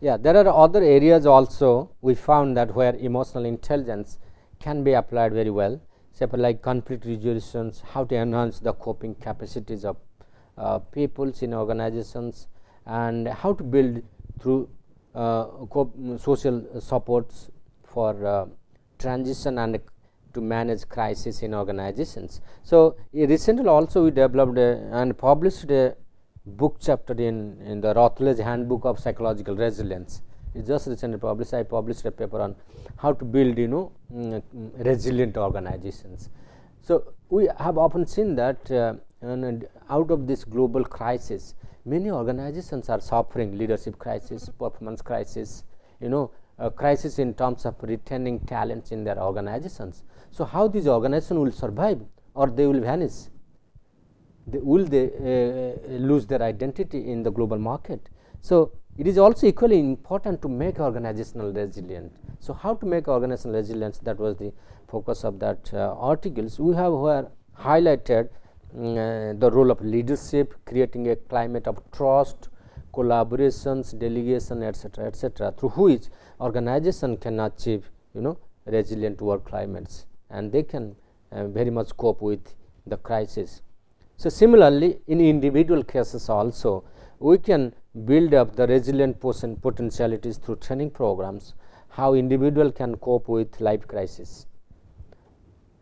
Yeah, there are other areas also we found that where emotional intelligence can be applied very well, say for like conflict resolutions, how to enhance the coping capacities of peoples in organizations, and how to build through social supports for transition and to manage crisis in organizations. So, recently also we developed and published a book chapter in the Routledge Handbook of Psychological Resilience. It just recently published. I published a paper on how to build resilient organizations. So, we have often seen that and out of this global crisis, many organizations are suffering leadership crisis, performance crisis, crisis in terms of retaining talents in their organizations. So, how these organizations will survive or they will vanish? Will they lose their identity in the global market? So, it is also equally important to make organizational resilient. So, how to make organizational resilience, that was the focus of that articles. We have here highlighted the role of leadership, creating a climate of trust, collaborations, delegation, etc., through which organization can achieve resilient work climates, and they can very much cope with the crisis. So, similarly, in individual cases also, we can build up the resilient potentialities through training programs, how individual can cope with life crisis.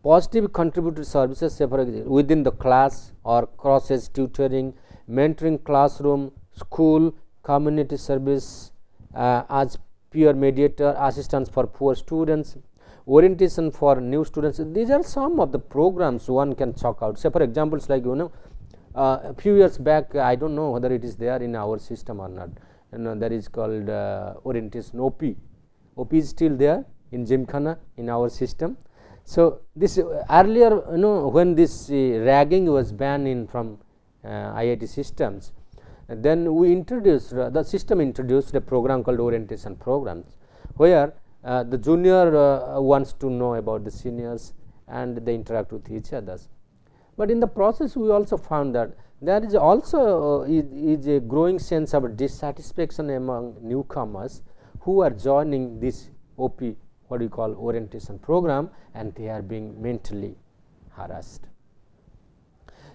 Positive contributory services, say for example, within the class or crosses tutoring, mentoring classroom, school, community service as peer mediator, assistance for poor students, orientation for new students. These are some of the programs one can check out. Say for examples like a few years back, I don't know whether it is there in our system or not, that is called orientation OP. OP is still there in Gymkhana in our system. So, this earlier when this ragging was banned in from IIT systems, then we introduced the system introduced a program called orientation programs, where the junior wants to know about the seniors and they interact with each others. But in the process we also found that there is also is a growing sense of dissatisfaction among newcomers who are joining this OP, what we call orientation program, and they are being mentally harassed.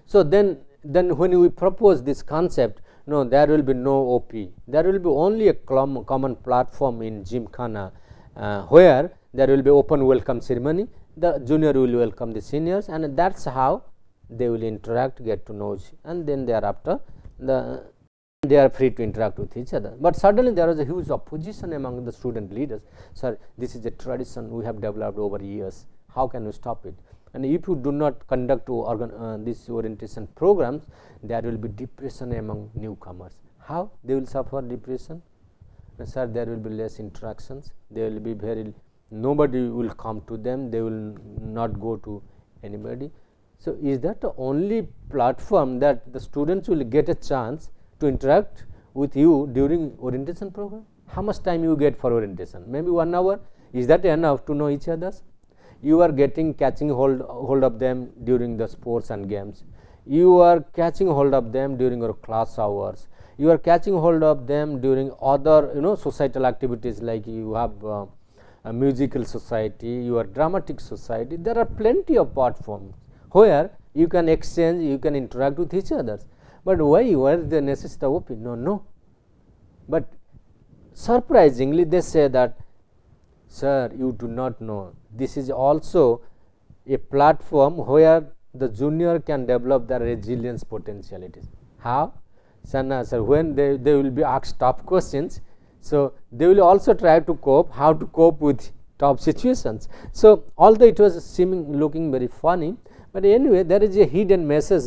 So, then when we propose this concept, no, there will be no OP, there will be only a common platform in Gymkhana where there will be open welcome ceremony, the junior will welcome the seniors, and that is how they will interact, get to know, and then thereafter they are free to interact with each other. But suddenly there was a huge opposition among the student leaders. Sir, this is a tradition we have developed over years, how can we stop it? And if you do not conduct these orientation programs, there will be depression among newcomers. How they will suffer depression? Sir, there will be less interactions, there will be nobody will come to them, they will not go to anybody. So, is that the only platform that the students will get a chance to interact with you during orientation program? How much time you get for orientation? Maybe 1 hour. Is that enough to know each other? You are catching hold of them during the sports and games. You are catching hold of them during your class hours. You are catching hold of them during other societal activities, like you have a musical society, your dramatic society. There are plenty of platforms where you can exchange, you can interact with each other. But why is the necessity of OP? No. But surprisingly they say that, sir, you do not know, this is also a platform where the junior can develop their resilience potentialities. How? Sir, when they will be asked tough questions, so they will also try to cope, how to cope with tough situations. So, although it was looking very funny, but anyway there is a hidden message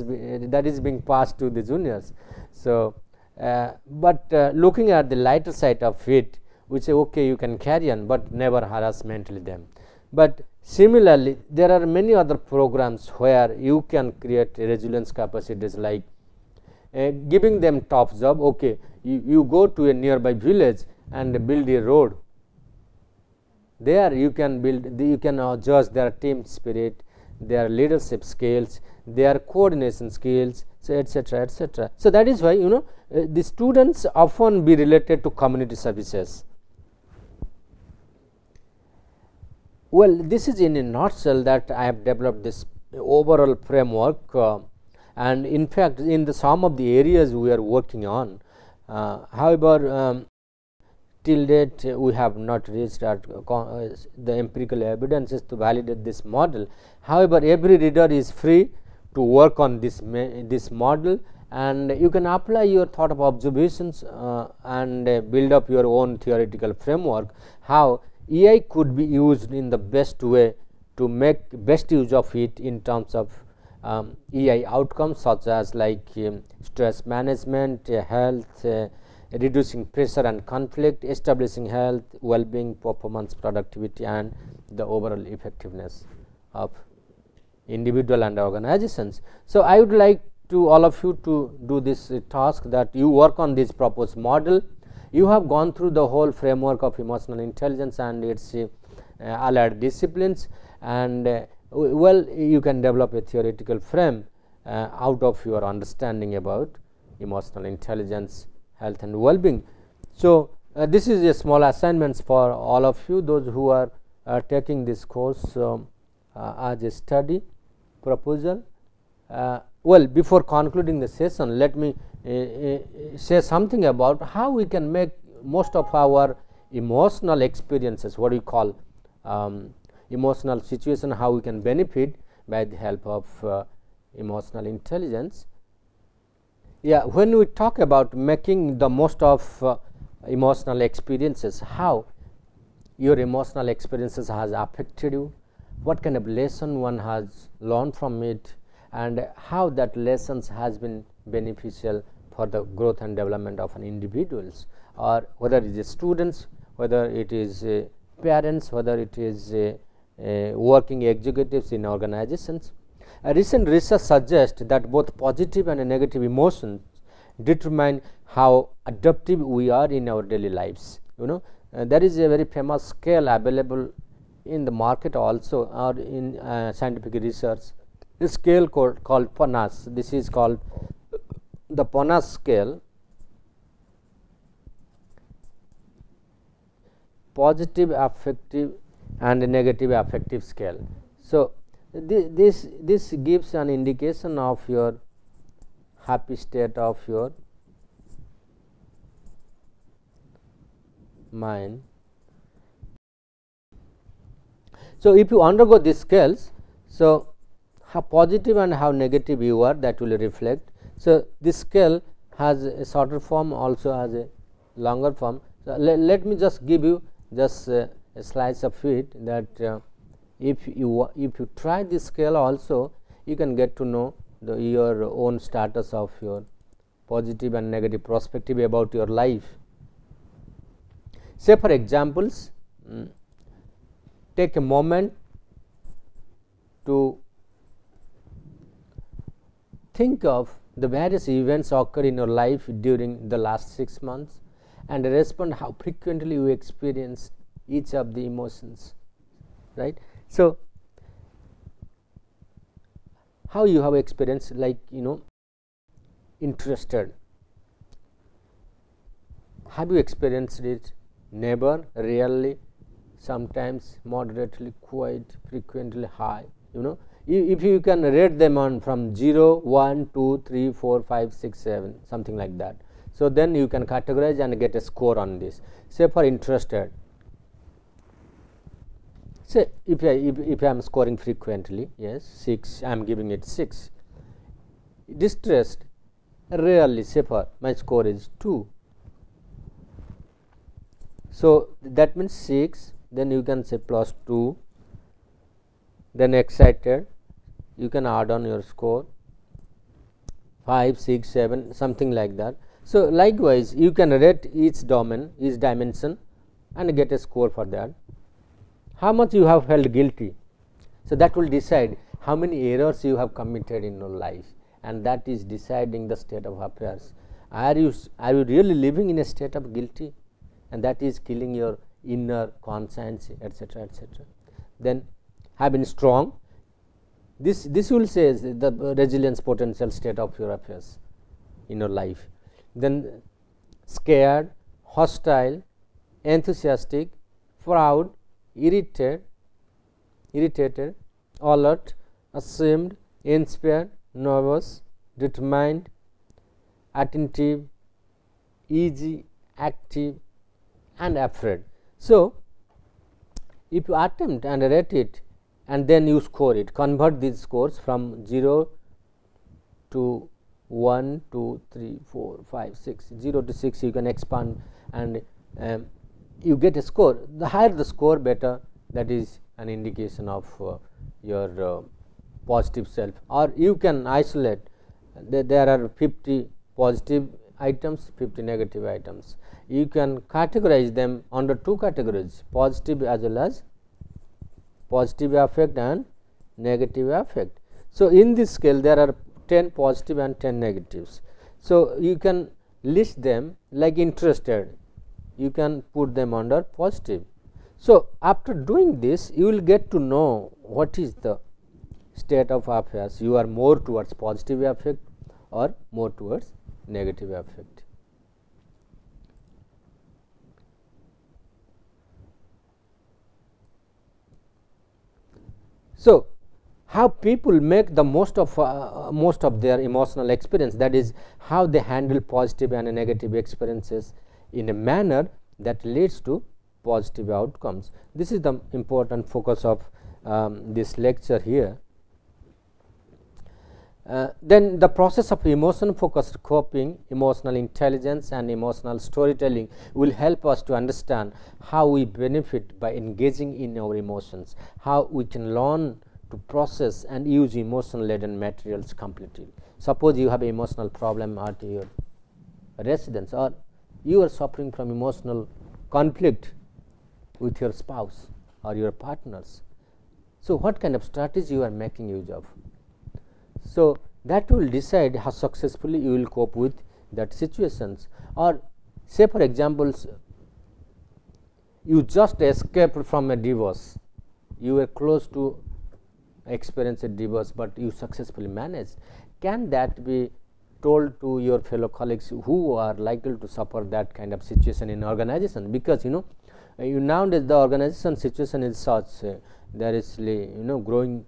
that is being passed to the juniors. So, but looking at the lighter side of it, we say okay, you can carry on, but never harass mentally them. But similarly, there are many other programs where you can create resilience capacities, like giving them tough job. Okay, you go to a nearby village and build a road. There you can you can judge their team spirit, their leadership skills, their coordination skills, so etc., etc. So, that is why the students often be related to community services. Well, this is in a nutshell that I have developed this overall framework, and in fact, in the some of the areas we are working on. However, till date we have not reached at the empirical evidences to validate this model. However, every reader is free to work on this model, and you can apply your thought of observations and build up your own theoretical framework, how AI could be used in the best way to make best use of it in terms of AI outcomes, such as like stress management, health, reducing pressure and conflict, establishing health, well-being, performance, productivity, and the overall effectiveness of individual and organizations. So, I would like to all of you to do this task, that you work on this proposed model. You have gone through the whole framework of emotional intelligence and its allied disciplines, and well, you can develop a theoretical frame out of your understanding about emotional intelligence, health and well-being. So, this is a small assignments for all of you, those who are taking this course as a study proposal. Well, before concluding the session, let me say something about how we can make most of our emotional experiences, what we call emotional situation, how we can benefit by the help of emotional intelligence. Yeah, when we talk about making the most of emotional experiences, how your emotional experiences has affected you, what kind of lesson one has learned from it, and how that lessons has been beneficial for the growth and development of an individuals, or whether it is students, whether it is parents, whether it is working executives in organizations. A recent research suggests that both positive and negative emotions determine how adaptive we are in our daily lives. There is a very famous scale available in the market also, or in scientific research, a scale called PANAS. This is called the PANAS scale, positive affective and negative affective scale. So, this gives an indication of your happy state of your mind. So, if you undergo these scales, so how positive and how negative you are, that will reflect. So, this scale has a shorter form, also has a longer form. So, let me just give you just a slice of it, that if you try this scale also, you can get to know your own status of your positive and negative perspective about your life. Say for examples, take a moment to think of the various events occur in your life during the last 6 months, and respond how frequently you experience each of the emotions, right. So, how you have experienced, like interested, have you experienced it? Never, rarely, sometimes, moderately, quite, frequently, high. If you can rate them on from 0, 1, 2, 3, 4, 5, 6, 7, something like that. So, then you can categorize and get a score on this. Say for interested, say if I am scoring frequently, yes, 6, I am giving it 6. Distressed, rarely, say for my score is 2. So, that means 6, then you can say plus 2, then excited, you can add on your score 5, 6, 7, something like that. So, likewise you can rate each domain, each dimension, and get a score for that. How much you have felt guilty, so that will decide how many errors you have committed in your life, and that is deciding the state of affairs. Are you really living in a state of guilty, and that is killing your inner conscience, etc., etc. Then have been strong, this will say the resilience potential state of your affairs in your life. then scared, hostile, enthusiastic, proud, irritated, alert, ashamed, inspired, nervous, determined, attentive, easy, active, and afraid. So, if you attempt and rate it and then you score it, convert these scores from 0 to 1, 2, 3, 4, 5, 6, 0 to 6 you can expand and you get a score. The higher the score, better. That is an indication of your positive self. Or you can isolate, there are 50 positive items, 50 negative items. You can categorize them under two categories, positive as well as positive affect and negative affect. So, in this scale there are 10 positive and 10 negatives. So, you can list them like interested, you can put them under positive. So, after doing this you will get to know what is the state of affairs, you are more towards positive affect or more towards negative affect. So, how people make the most of their emotional experience, that is how they handle positive and negative experiences in a manner that leads to positive outcomes. This is the important focus of this lecture here. Then the process of emotion focused coping, emotional intelligence and emotional storytelling will help us to understand how we benefit by engaging in our emotions, how we can learn to process and use emotion laden materials completely. Suppose you have an emotional problem at your residence, or you are suffering from emotional conflict with your spouse or your partners. So, what kind of strategy you are making use of? So, that will decide how successfully you will cope with that situations. Or say for examples, you just escaped from a divorce, you were close to experience a divorce, but you successfully managed. Can that be told to your fellow colleagues who are likely to suffer that kind of situation in organization? Because nowadays the organization situation is such, there is growing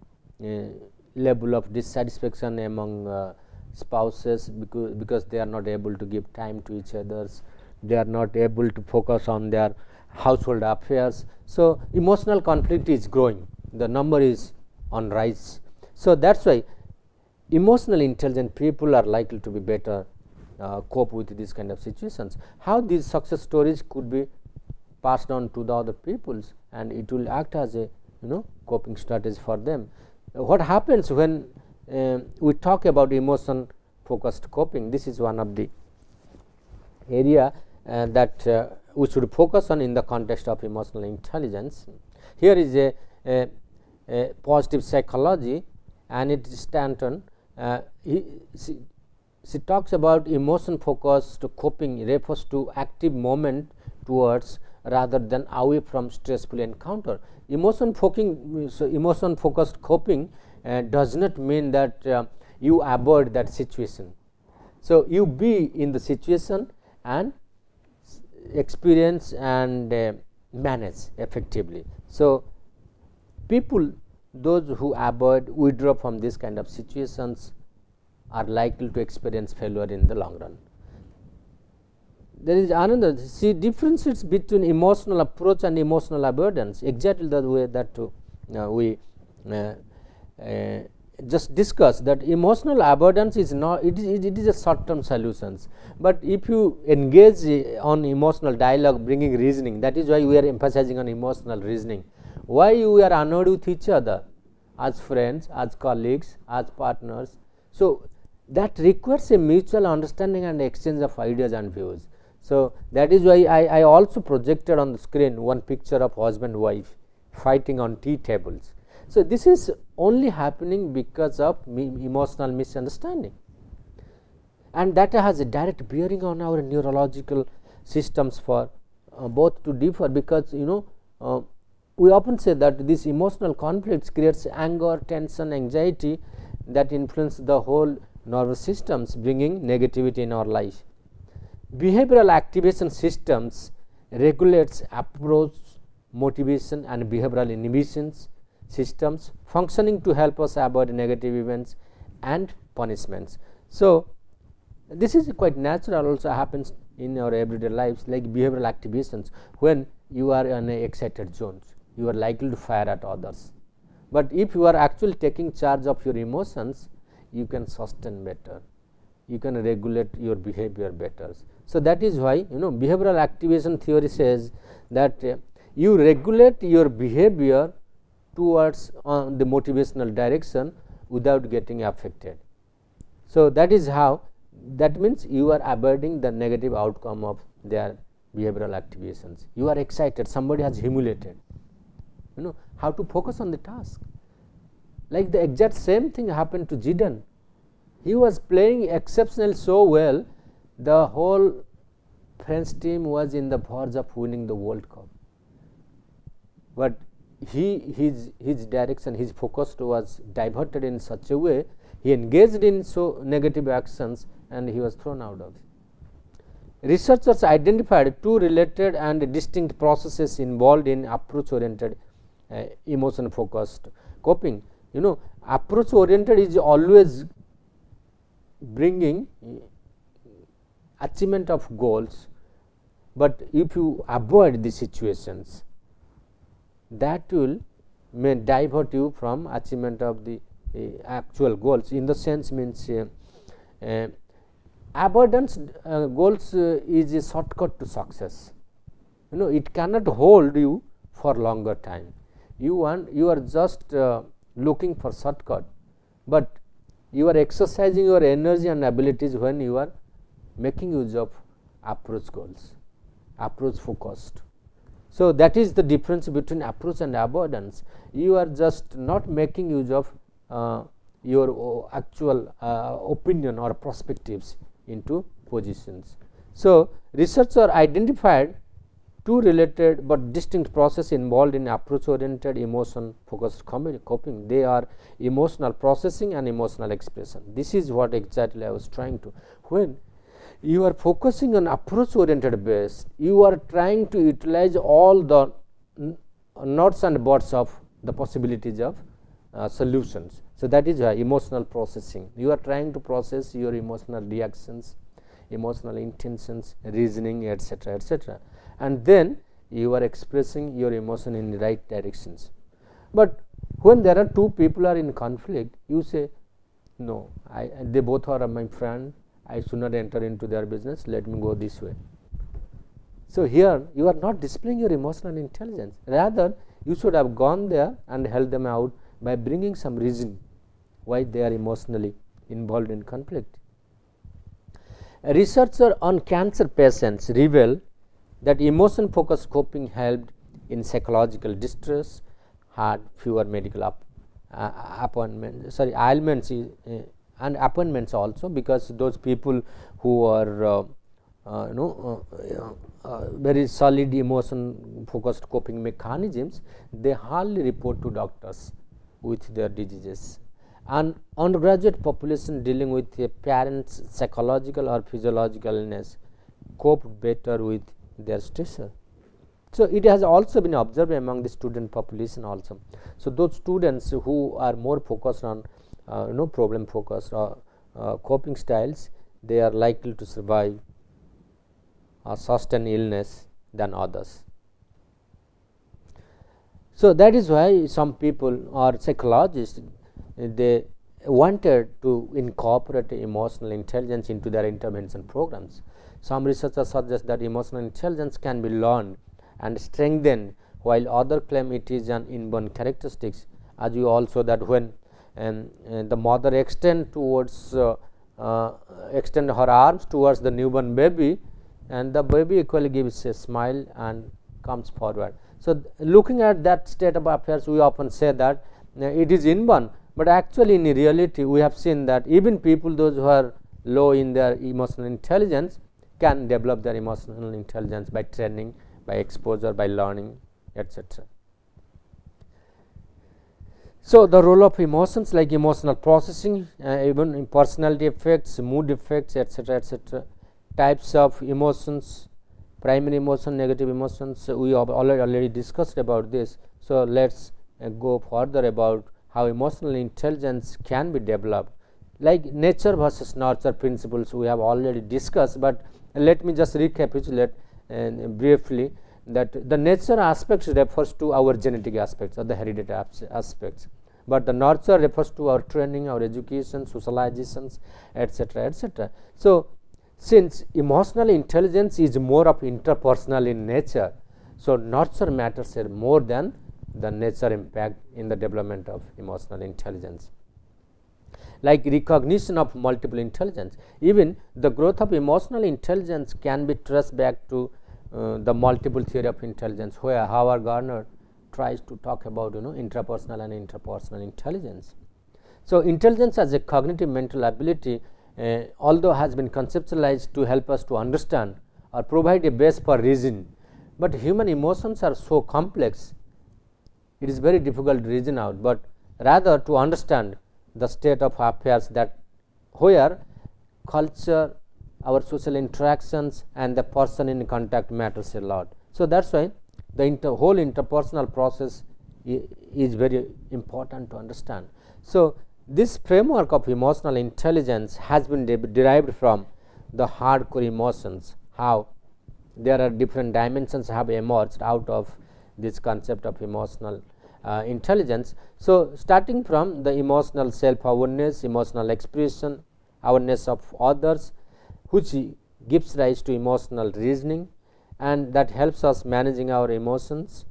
level of dissatisfaction among spouses because they are not able to give time to each others, they are not able to focus on their household affairs. So, emotional conflict is growing, the number is on rise. So, that is why emotionally intelligent people are likely to be better cope with these kind of situations. How these success stories could be passed on to the other peoples, and it will act as a coping strategy for them. What happens when we talk about emotion focused coping? This is one of the area that we should focus on in the context of emotional intelligence. Here is a positive psychology, and it is Stanton. She talks about emotion focused coping refers to active movement towards rather than away from stressful encounter. Emotion focused coping does not mean that you avoid that situation. So, you be in the situation and experience and manage effectively. So, people those who avoid, withdraw from this kind of situations are likely to experience failure in the long run. There is another, she differentiates between emotional approach and emotional avoidance, exactly the way that we just discussed, that emotional avoidance is not, it is a short term solutions, but if you engage on emotional dialogue bringing reasoning, that is why we are emphasizing on emotional reasoning, why you are annoyed with each other as friends, as colleagues, as partners. So, that requires a mutual understanding and exchange of ideas and views. So, that is why I also projected on the screen one picture of husband wife fighting on tea tables. So, this is only happening because of emotional misunderstanding, and that has a direct bearing on our neurological systems for both to differ, because we often say that these emotional conflicts creates anger, tension, anxiety that influence the whole nervous systems, bringing negativity in our life. behavioral activation systems regulates approach, motivation and behavioral inhibitions systems functioning to help us avoid negative events and punishments. So, this is quite natural, also happens in our everyday lives, like behavioral activations. When you are in a excited zones, you are likely to fire at others, but if you are actually taking charge of your emotions, you can sustain better, you can regulate your behavior better. So, that is why behavioral activation theory says that you regulate your behavior towards the motivational direction without getting affected. So, that is how, that means you are avoiding the negative outcome of their behavioral activations. You are excited, somebody has humiliated, how to focus on the task. Like the exact same thing happened to Zidane. He was playing exceptionally so well, the whole French team was in the verge of winning the World Cup, but his direction, his focus was diverted in such a way, he engaged in so negative actions and he was thrown out of it. Researchers identified two related and distinct processes involved in approach oriented emotion focused coping. Approach oriented is always bringing achievement of goals, but if you avoid the situations, that will may divert you from achievement of the actual goals. In the sense means avoidance goals is a shortcut to success. It cannot hold you for longer time. You are just looking for shortcut, but you are exercising your energy and abilities when you are making use of approach goals, approach focused. So, that is the difference between approach and avoidance. You are just not making use of your actual opinion or perspectives into positions. So, researchers identified two related but distinct processes involved in approach oriented emotion focused coping. They are emotional processing and emotional expression. This is what exactly I was trying to. When you are focusing on approach oriented base, you are trying to utilize all the nuts and bolts of the possibilities of solutions. So, that is why emotional processing, you are trying to process your emotional reactions, emotional intentions, reasoning, etc., etc., and then you are expressing your emotion in the right directions. But when there are two people are in conflict, you say, no, they both are my friend, I should not enter into their business, let me go this way. So, here you are not displaying your emotional intelligence, rather you should have gone there and held them out by bringing some reason why they are emotionally involved in conflict. A researcher on cancer patients revealed that emotion focused coping helped in psychological distress, had fewer medical ailments and appointments also, because those people who are very solid emotion focused coping mechanisms, they hardly report to doctors with their diseases. And undergraduate population dealing with a parent's psychological or physiological illness coped better with their stressor. So, it has also been observed among the student population also. So, those students who are more focused on problem focused or coping styles, they are likely to survive or sustain illness than others. So, that is why some people or psychologists, they wanted to incorporate emotional intelligence into their intervention programs. Some researchers suggest that emotional intelligence can be learned and strengthened, while others claim it is an inborn characteristics. As you also that when the mother extend her arms towards the newborn baby, and the baby equally gives a smile and comes forward. So, looking at that state of affairs, we often say that it is inborn, but actually in reality we have seen that even people those who are low in their emotional intelligence can develop their emotional intelligence by training, by exposure, by learning, etc. So, the role of emotions like emotional processing, even in personality effects, mood effects, etc., etc., types of emotions, primary emotion, negative emotions, we have already discussed about this. So, let us go further about how emotional intelligence can be developed, like nature versus nurture principles we have already discussed, but let me just recapitulate briefly that the nature aspects refers to our genetic aspects or the hereditary aspects, but the nurture refers to our training, our education, socializations, etc., etc. So, since emotional intelligence is more of interpersonal in nature, so nurture matters here more than the nature impact in the development of emotional intelligence. Like recognition of multiple intelligence, even the growth of emotional intelligence can be traced back to the multiple theory of intelligence, where Howard Gardner tries to talk about intrapersonal and interpersonal intelligence. So, intelligence as a cognitive mental ability, although has been conceptualized to help us to understand or provide a base for reason, but human emotions are so complex, it is very difficult to reason out, but rather to understand the state of affairs that where culture, our social interactions and the person in contact matters a lot. So, that is why the whole interpersonal process is very important to understand. So, this framework of emotional intelligence has been derived from the hardcore emotions, how there are different dimensions have emerged out of this concept of emotional intelligence. So, starting from the emotional self-awareness, emotional expression, awareness of others, which gives rise to emotional reasoning, and that helps us managing our emotions,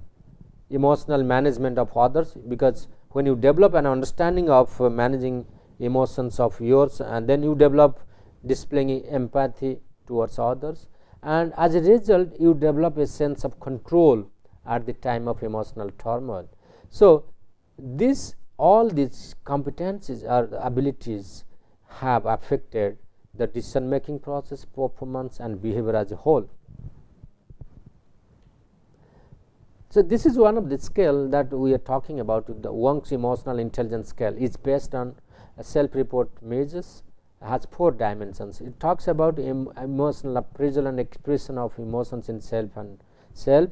emotional management of others, because when you develop an understanding of managing emotions of yours, and then you develop displaying empathy towards others, and as a result you develop a sense of control at the time of emotional turmoil. So, all these competencies or abilities have affected the decision making process, performance and behavior as a whole. So, this is one of the scale that we are talking about. The Wong's emotional intelligence scale is based on self-report measures, has 4 dimensions. It talks about emotional appraisal and expression of emotions in self and self,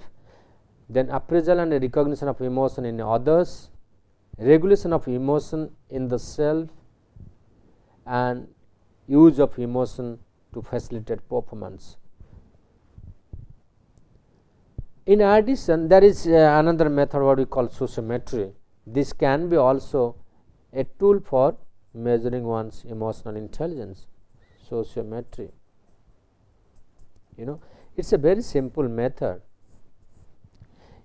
then appraisal and recognition of emotion in others, regulation of emotion in the self, and use of emotion to facilitate performance. In addition, there is another method what we call sociometry. This can be also a tool for measuring one's emotional intelligence. Sociometry, it is a very simple method.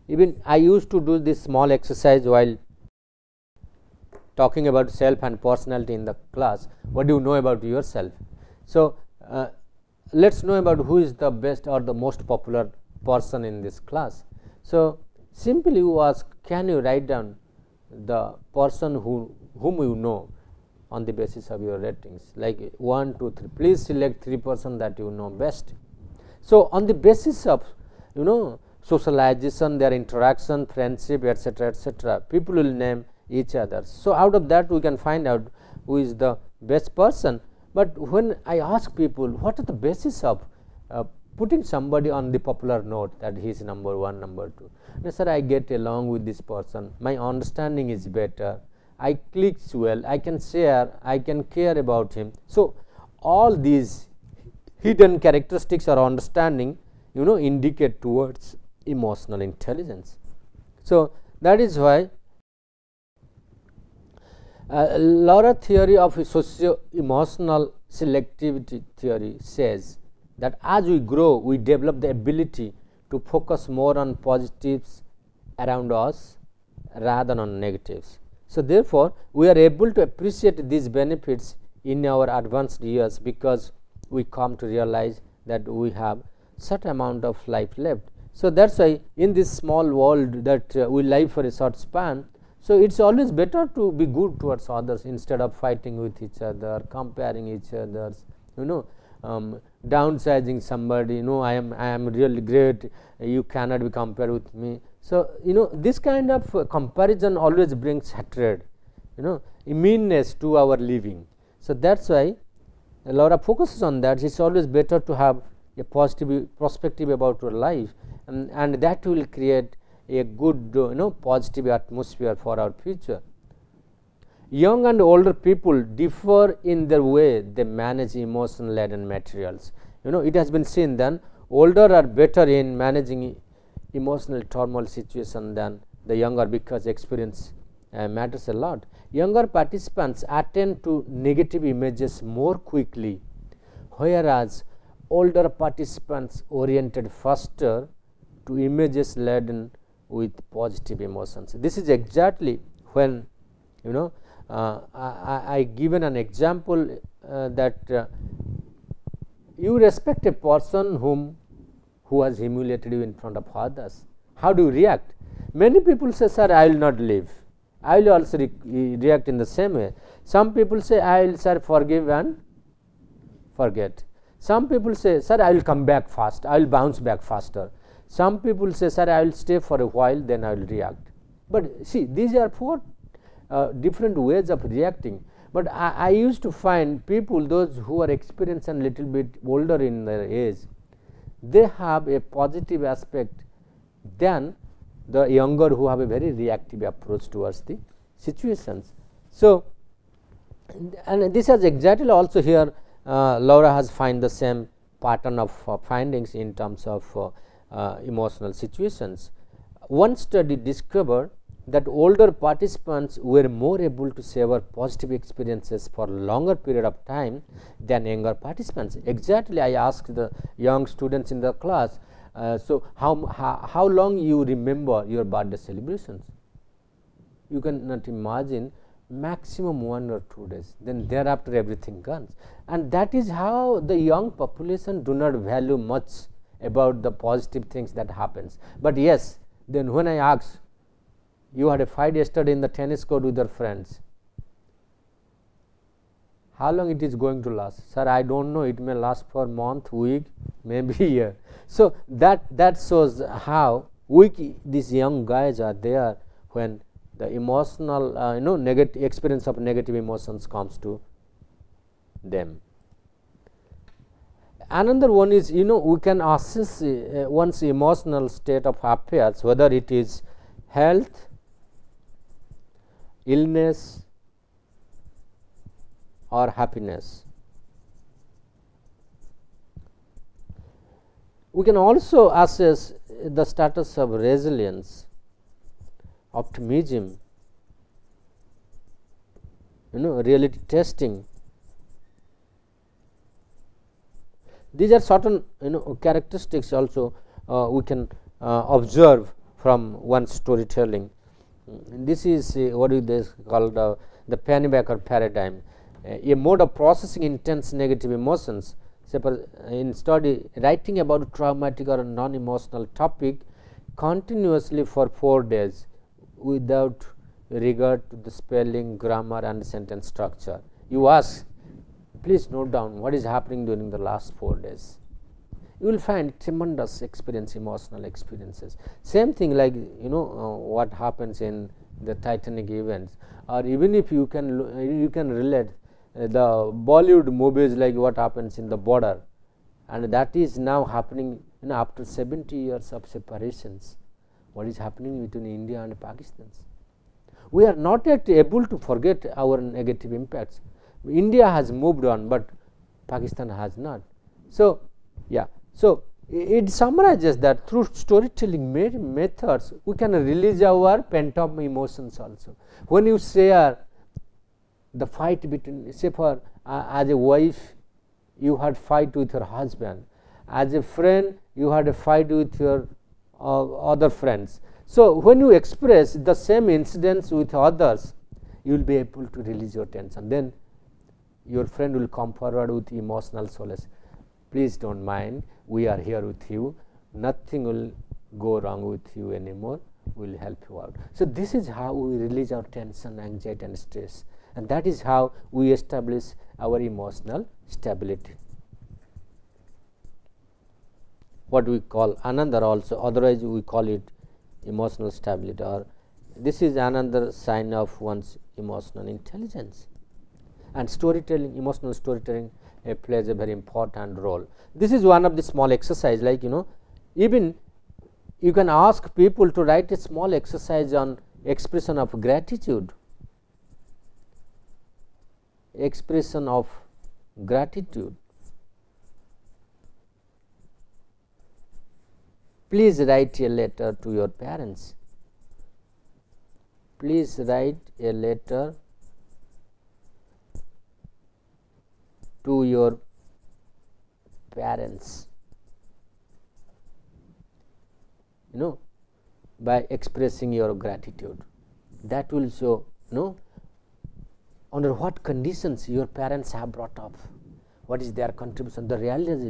Even I used to do this small exercise while talking about self and personality in the class. What do you know about yourself? So, let us know about who is the best or the most popular person in this class. So, simply you ask, can you write down the person whom you know on the basis of your ratings, like 1, 2, 3, please select 3 persons that you know best. So, on the basis of socialization, their interaction, friendship, etc., etc., people will name each other. So, out of that we can find out who is the best person. But when I ask people what are the basis of putting somebody on the popular note that he is number 1, number 2, no, sir, I get along with this person, my understanding is better, I clicks well, I can share, I can care about him. So, all these hidden characteristics or understanding indicate towards emotional intelligence. So, that is why Laura theory of socio-emotional selectivity theory says that as we grow, we develop the ability to focus more on positives around us rather than on negatives. So, therefore, we are able to appreciate these benefits in our advanced years, because we come to realize that we have certain amount of life left. So, that is why in this small world that we live for a short span, so it is always better to be good towards others instead of fighting with each other, comparing each others, downsizing somebody, I am really great, you cannot be compared with me. So, this kind of comparison always brings hatred, meanness to our living. So, that is why Laura focuses on that. It's always better to have a positive perspective about your life, and that will create a good positive atmosphere for our future. Young and older people differ in the way they manage emotion laden materials. It has been seen that older are better in managing emotional turmoil situation than the younger, because experience matters a lot. Younger participants attend to negative images more quickly, whereas older participants oriented faster to images laden with positive emotions. This is exactly when I given an example that you respect a person who has humiliated you in front of others. How do you react? Many people say, sir, I will not leave. I will also react in the same way. Some people say, I will, sir, forgive and forget. Some people say, sir, I will come back fast, I will bounce back faster. Some people say, sir, I will stay for a while, then I will react. But see, these are four different ways of reacting. But I used to find people, those who are experienced and little bit older in their age, they have a positive aspect than the younger who have a very reactive approach towards the situations. So, and this is exactly also here Laura has find the same pattern of findings in terms of emotional situations. One study discovered that older participants were more able to savor positive experiences for longer period of time than younger participants. Exactly, I asked the young students in the class, so how long you remember your birthday celebrations? You cannot imagine, maximum 1 or 2 days, then thereafter everything comes. And that is how the young population do not value much about the positive things that happens. But yes, then when I ask, you had a fight yesterday in the tennis court with your friends, how long it is going to last? Sir, I don't know, it may last for a month, week, maybe a year. So that shows how weak these young guys are there when the emotional negative experience of negative emotions comes to them. Another one is, we can assess one's emotional state of affairs, whether it is health, illness or happiness. We can also assess the status of resilience, optimism, reality testing. These are certain characteristics also we can observe from one's storytelling. This is what is called the Pennybaker Paradigm, a mode of processing intense negative emotions. In study, writing about a traumatic or a non-emotional topic continuously for 4 days without regard to the spelling, grammar and sentence structure. You ask, please note down what is happening during the last 4 days. You will find tremendous emotional experiences. Same thing like what happens in the Titanic events, or even if you can relate the Bollywood movies like what happens in the border, and that is now happening after 70 years of separations. What is happening between India and Pakistan? We are not yet able to forget our negative impacts. India has moved on, but Pakistan has not. So, yeah. So, it summarizes that through storytelling methods, we can release our pent up emotions also. When you share the fight between, say for as a wife, you had fight with your husband. As a friend, you had a fight with your other friends. So, when you express the same incidents with others, you will be able to release your tension. Then your friend will come forward with emotional solace. Please don't mind, we are here with you, nothing will go wrong with you anymore, we will help you out. So, this is how we release our tension, anxiety and stress, and that is how we establish our emotional stability. What we call another also, otherwise we call it emotional stability, or this is another sign of one's emotional intelligence. And storytelling, emotional storytelling plays a very important role. This is one of the small exercise, like even you can ask people to write a small exercise on expression of gratitude. Expression of gratitude. Please write a letter to your parents. Please write a letter to your parents, by expressing your gratitude. That will show, under what conditions your parents have brought up, what is their contribution. The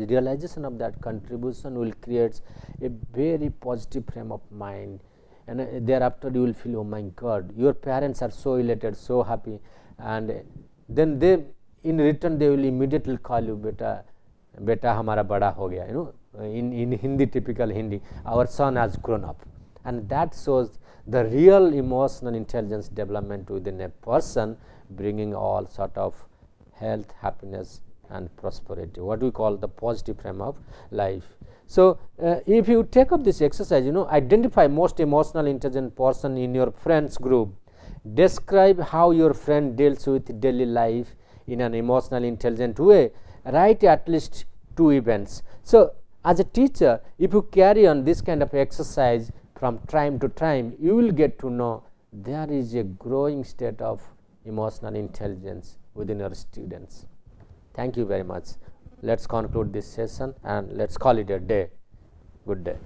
realization of that contribution will create a very positive frame of mind, and thereafter you will feel, oh my God, your parents are so elated, so happy, and then they in return they will immediately call you beta hamara bada ho gaya, in Hindi, typical Hindi, our son has grown up. And that shows the real emotional intelligence development within a person, bringing all sort of health, happiness and prosperity, what we call the positive frame of life. So, if you take up this exercise, identify most emotional intelligent person in your friends group, describe how your friend deals with daily life in an emotional intelligent way, write at least 2 events. So, as a teacher, if you carry on this kind of exercise from time to time, you will get to know there is a growing state of emotional intelligence within your students. Thank you very much. Let us conclude this session and let us call it a day. Good day.